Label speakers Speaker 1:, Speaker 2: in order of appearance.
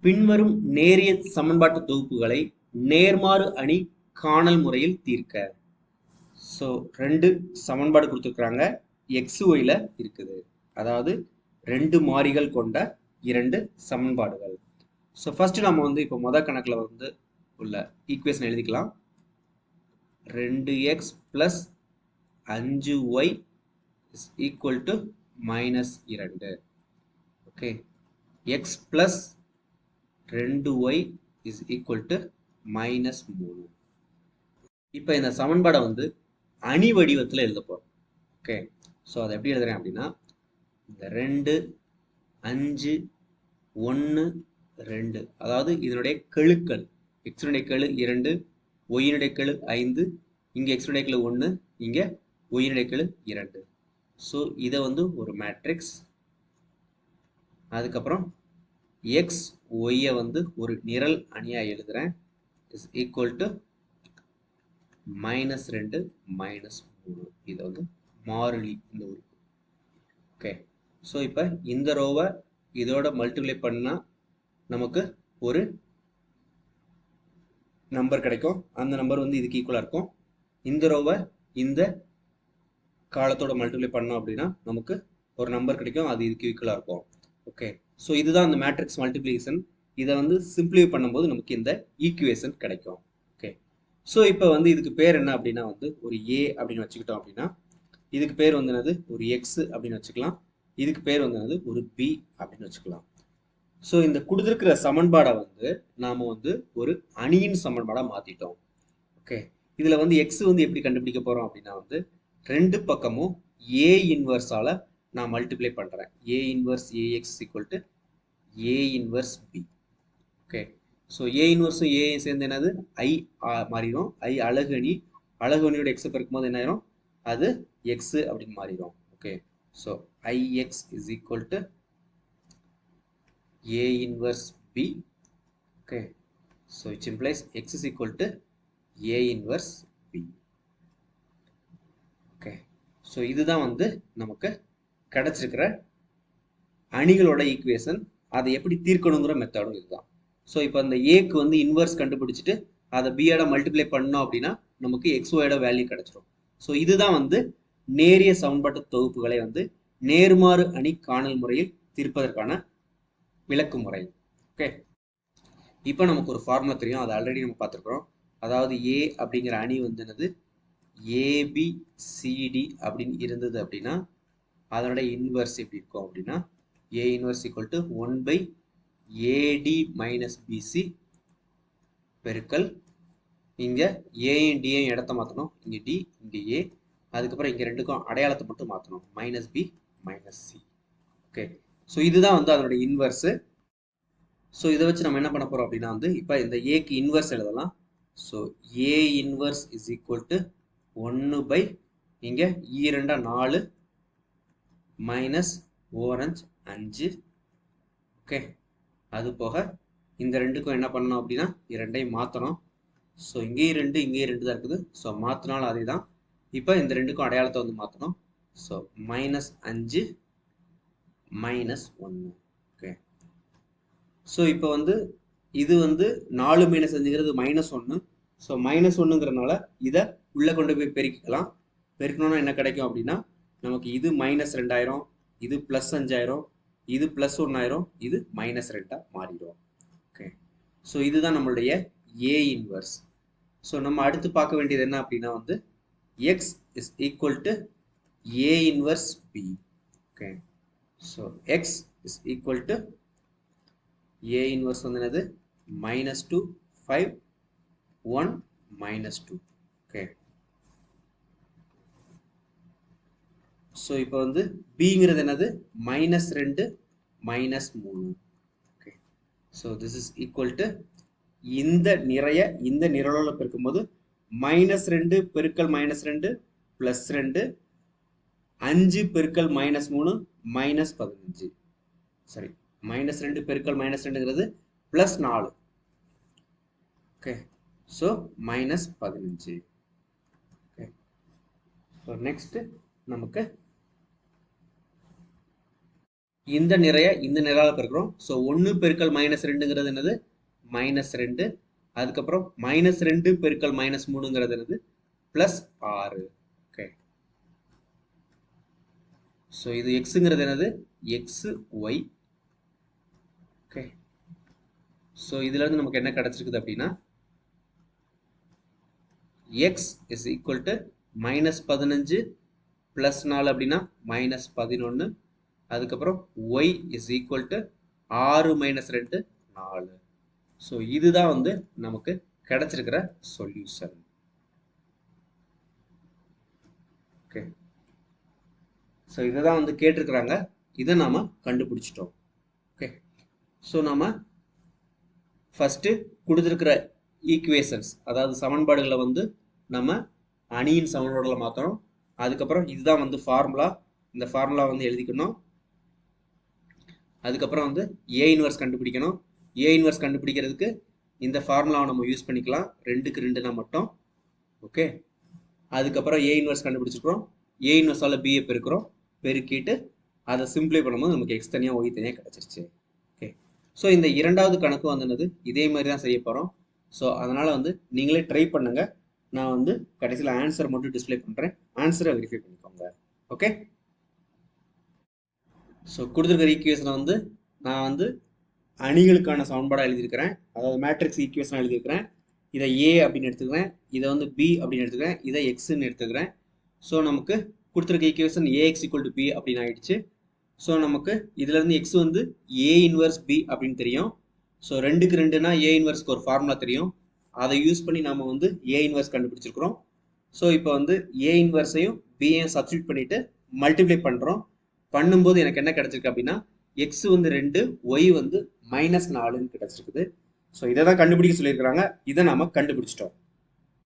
Speaker 1: பின்வரும் நேரியல் சமன்பாட்டு தொகுப்புகளை நேர்மாறு அணி காணல் முறையில் தீர்க்க. ஸோ ரெண்டு சமன்பாடு கொடுத்துருக்குறாங்க, XYல இருக்குது. அதாவது ரெண்டு மாறிகள் கொண்ட இரண்டு சமன்பாடுகள். ஸோ ஃபர்ஸ்ட் நம்ம இப்போ முதல் கணக்கில் உள்ள ஈக்குவேஷன் எழுதிக்கலாம். 2x + 5y is equal to -2. Okay, x + 2y is equal to -3. இப்போ இந்த சமன்பாடை அணி வடிவத்தில் எழுத போகிறோம். ஓகே, ஸோ அதை எப்படி எழுதுறேன் அப்படின்னா, இந்த 2 5 1 2, அதாவது இதனுடைய கெழுக்கள், எக்ஸுடைய கெழு 2, ஒய்யினுடைய கெழு 5, இங்கே எக்ஸுடைய கெழு 1, இங்கே ஒய்யினுடைய கெழு 2. ஸோ இதை ஒரு மேட்ரிக்ஸ். அதுக்கப்புறம் எக்ஸ் ஒய்யை ஒரு நிரல் அணியாக எழுதுகிறேன். Is equal to -2 -3. இது மாறிலி இந்த உறுப்பு. ஓகே, ஸோ இப்போ இந்த ரோவை இதோட மல்டிப்ளை பண்ணால் நமக்கு ஒரு நம்பர் கிடைக்கும். அந்த நம்பர் இதுக்கு ஈக்குவலாக இருக்கும். இந்த ரோவை இந்த காலத்தோட மல்டிப்ளை பண்ணோம் அப்படின்னா நமக்கு ஒரு நம்பர் கிடைக்கும், அது இதுக்கு ஈக்குவலாக இருக்கும். ஓகே, ஸோ இதுதான் அந்த மேட்ரிக்ஸ் மல்டிப்ளிகேஷன். இதை சிம்பிளிஃபை பண்ணும்போது நமக்கு இந்த ஈக்குவேஷன் கிடைக்கும். ஓகே, ஸோ இப்போ இதுக்கு பேர் என்ன அப்படின்னா ஒரு ஏ அப்படின்னு வச்சுக்கிட்டோம் அப்படின்னா, இதுக்கு பேர் என்னது ஒரு எக்ஸ் அப்படின்னு வச்சுக்கலாம். இதுக்கு பேர் என்னது ஒரு பி அப்படின்னு வச்சுக்கலாம். ஸோ இந்த கொடுத்துருக்கிற சமன்பாடை நாம ஒரு அணியின் சமன்பாடாக மாற்றிட்டோம். ஓகே, இதில் எக்ஸ் எப்படி கண்டுபிடிக்க போகிறோம் அப்படின்னா ரெண்டு பக்கமும் ஏ இன்வர்ஸால நான் மல்டிப்ளை பண்ணுறேன். A inverse AX equal to A inverse B. Okay, so A இன்வர்ஸும் ஏ சேர்ந்து என்னது ஐ மாறிடும். ஐ அழகு அணி, அழகு அணியோட எக்ஸை பெருக்கும்போது என்ன ஆயிரும், அது எக்ஸ் அப்படின்னு மாறிடும். Okay, so ix is equal to A inverse B. Okay, so which implies x is equal to A inverse B. Okay, so இதுதான் நமக்கு கிடைச்சிருக்கிற அணிகளோட ஈக்குவேஷன். அதை எப்படி தீர்க்கணுங்கிற மெத்தடும் இதுதான். ஸோ இப்போ அந்த ஏக்கு இன்வர்ஸ் கண்டுபிடிச்சிட்டு அதை பியோட மல்டிப்ளை பண்ணோம் அப்படின்னா நமக்கு எக்ஸ்ஒயோட வேல்யூ கிடைச்சிடும். ஸோ இதுதான் நேரிய சமன்பாட்டு தொகுப்புகளை நேர்மாறு அணி காணல் முறையில் தீர்ப்பதற்கான விளக்கு முறை. ஓகே, இப்போ நமக்கு ஒரு ஃபார்முலா தெரியும், அது ஆல்ரெடி நம்ம பார்த்துருக்குறோம். அதாவது ஏ அப்படிங்கிற அணி என்னது ஏபிசிடி அப்படின்னு இருந்தது அப்படின்னா அதனோட இன்வர்ஸ் எப்படி இருக்கும் அப்படின்னா A inverse equal to 1/AD - BC பெருக்கல் இங்கே ஏயும் டியும் இடத்த மாற்றணும், இங்கே டி இங்கே ஏ, அதுக்கப்புறம் இங்கே ரெண்டுக்கும் அடையாளத்தை மட்டும் மாற்றணும், -B -C. ஓகே, ஸோ இதுதான் அதனுடைய இன்வர்ஸு. ஸோ இதை வச்சு நம்ம என்ன பண்ண போகிறோம் அப்படின்னா இப்போ இந்த ஏக்கு இன்வர்ஸ் எழுதலாம். So A inverse is equal to 1/, இங்கே 2 4 -4 5. ஓகே, அது போக இந்த ரெண்டுக்கும் என்ன பண்ணணும் அப்படின்னா இரண்டையும் மாற்றணும். ஸோ இங்கேயும் 2 இங்கேயும் 2 தான் இருக்குது. ஸோ மாற்றினாலும் அதே தான். இப்போ இந்த ரெண்டுக்கும் அடையாளத்தை மாற்றணும். ஸோ -5 -1. ஓகே, ஸோ இப்போ இது 4 - 5ங்கிறது -1. ஸோ -1ங்கிறதுனால இதை உள்ளே கொண்டு போய் பெருக்கிக்கலாம். பெருக்கணும்னா என்ன கிடைக்கும் அப்படின்னா நமக்கு இது -2000, இது +5000, இது +1000, இது -2 மாறிடும். ஓகே, ஸோ இதுதான் நம்மளுடைய ஏ இன்வர்ஸ். ஸோ நம்ம அடுத்து பார்க்க வேண்டியது என்ன அப்படின்னா x is equal to A inverse B. Okay, so x is equal to A inverse என்னது -2 5 1 -2. okay, so இப்போ bங்கிறது என்னது -2 -3. okay, so this is equal to இந்த நிறைய இந்த நிரலோட பெருக்கும்போது -2 பெருக்கல் -2 +2, 5 பெருக்கல் -3 -15. சரி, -2 பெருக்கல் -2ங்கிறது +4. Okay, so -15. Okay, so next நமக்கு இந்த நிறைய இந்த நிறால பெருக்கிறோம். ஸோ 1 பெருக்கல் -2ங்கிறது என்னது? -2. அதுக்கப்புறம் -2 பெருக்கல் -3ங்கிறது என்னது? +6. ஓகே. ஸோ இது எக்ஸுங்கிறது என்னது? X Y. ஓகே. ஸோ இதுல இருந்து நமக்கு என்ன கிடைச்சிருக்குது அப்படின்னா எக்ஸ் இஸ் ஈக்குவல் டு -15 +4 அப்படின்னா -11. அதுக்கப்புறம் y is equal to 6 - 2 4. So இதுதான் வந்து நமக்கு கிடைச்சிருக்கிற சொல்யூஷன். ஓகே. ஸோ இதுதான் வந்து கேட்டிருக்கிறாங்க. இதை நாம கண்டுபிடிச்சிட்டோம். ஓகே. ஸோ நாம ஃபர்ஸ்ட் கொடுத்துருக்கிற ஈக்குவேஷன்ஸ், அதாவது சமன்பாடுகளை வந்து நம்ம அணியின் சமன்பாடுகளை மாற்றணும். அதுக்கப்புறம் இதுதான் வந்து ஃபார்முலா. இந்த ஃபார்முலா வந்து எழுதிக்கணும். அதுக்கப்புறம் வந்து ஏ இன்வர்ஸ் கண்டுபிடிக்கணும். ஏ இன்வர்ஸ் கண்டுபிடிக்கிறதுக்கு இந்த ஃபார்முலாவை நம்ம யூஸ் பண்ணிக்கலாம், 2க்கு 2னா மட்டும். ஓகே. அதுக்கப்புறம் ஏ இன்வர்ஸ் கண்டுபிடிச்சிருக்கிறோம். ஏ இன்வர்ஸால பியை பெருக்கிறோம். பெருக்கிட்டு அதை சிம்பிளை பண்ணும்போது நமக்கு எக்ஸ் தனியாக ஒய் தனியாக கிடச்சிருச்சு. ஓகே. ஸோ இந்த இரண்டாவது கணக்கு வந்து இதே மாதிரி தான் செய்ய போகிறோம். ஸோ அதனால் வந்து நீங்களே ட்ரை பண்ணுங்கள். நான் வந்து கடைசியில் ஆன்சர் மட்டும் டிஸ்பிளே பண்ணுறேன். ஆன்சரை வெரிஃபை பண்ணிக்கோங்க. ஓகே. ஸோ கொடுத்துருக்கிற ஈக்குவேஷனை வந்து நான் வந்து அணிகளுக்கான சமன்பாடாக எழுதியிருக்கிறேன். அதாவது மேட்ரிக்ஸ் ஈக்குவேஷனாக எழுதியிருக்கிறேன். இதை ஏ அப்படின்னு எடுத்துக்கிறேன், இதை வந்து பி அப்படின்னு எடுத்துக்கிறேன், இதை எக்ஸ்ன்னு எடுத்துக்கிறேன். ஸோ நமக்கு கொடுத்துருக்க equation A X equal to B அப்படின்னு ஆயிடுச்சு. ஸோ நமக்கு இதுலேருந்து எக்ஸ் வந்து ஏ இன்வர்ஸ் பி அப்படின்னு தெரியும். ஸோ 2க்கு 2னா ஏ இன்வர்ஸ்க்கு ஒரு ஃபார்முலா தெரியும். அதை யூஸ் பண்ணி நம்ம வந்து ஏ இன்வர்ஸ் கண்டுபிடிச்சிருக்கிறோம். ஸோ இப்போ வந்து ஏ இன்வர்ஸையும் பியையும் சப்ஸ்டியூட் பண்ணிட்டு மல்டிப்ளை பண்ணுறோம். பண்ணும்போது எனக்கு என்ன கிடைச்சிருக்கு அப்படின்னா எக்ஸ் வந்து 2, ஒய் வந்து -4ன்னு கிடைச்சிருக்குது. ஸோ இதை தான் கண்டுபிடிக்க சொல்லியிருக்கிறாங்க. இதை நாம கண்டுபிடிச்சிட்டோம்.